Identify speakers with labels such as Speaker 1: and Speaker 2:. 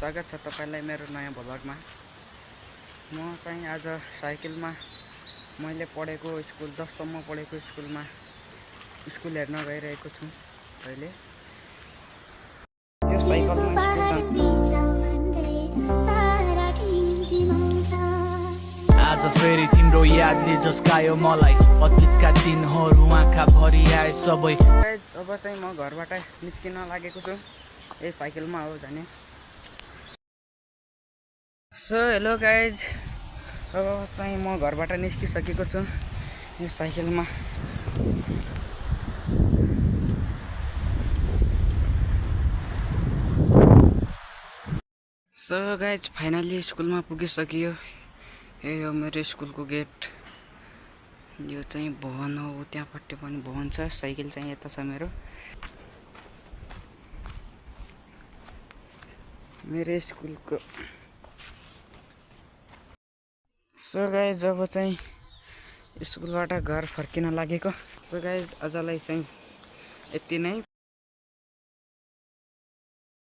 Speaker 1: स्वागत छ तपाईलाई मेरो नयाँ भ्लगमा। म चाहिँ आज साइकलमा मैले पढेको स्कुल 10 सम्म पढेको स्कुल हेर्न गइरहेको छु। अहिले यो साइकलमा
Speaker 2: आज फेरि तिम्रो यादले जस्कायो मलाई अतीतका दिनहरू आँखा भरि आए सबै।
Speaker 1: अब चाहिँ म घरबाट निस्किन लागेको छु। यही साइकलमा हो जाने। सो हेलो गाइज, अब चाहिँ म घरबाट निस्किसकेको छु यो साइकलमा। सो गाइज फाइनली स्कुलमा पुगिसकियो। यो मेरो स्कुलको गेट। यो चाहिँ भवन हो, त्यहाँपट्टि पनि भवन छ। साइकल चाहिँ यता छ मेरो स्कुलको। सो गाइज अब चाहिँ स्कुलबाट घर फर्किन लागेको। सो गाइज आजलाई चाहिँ यति नै।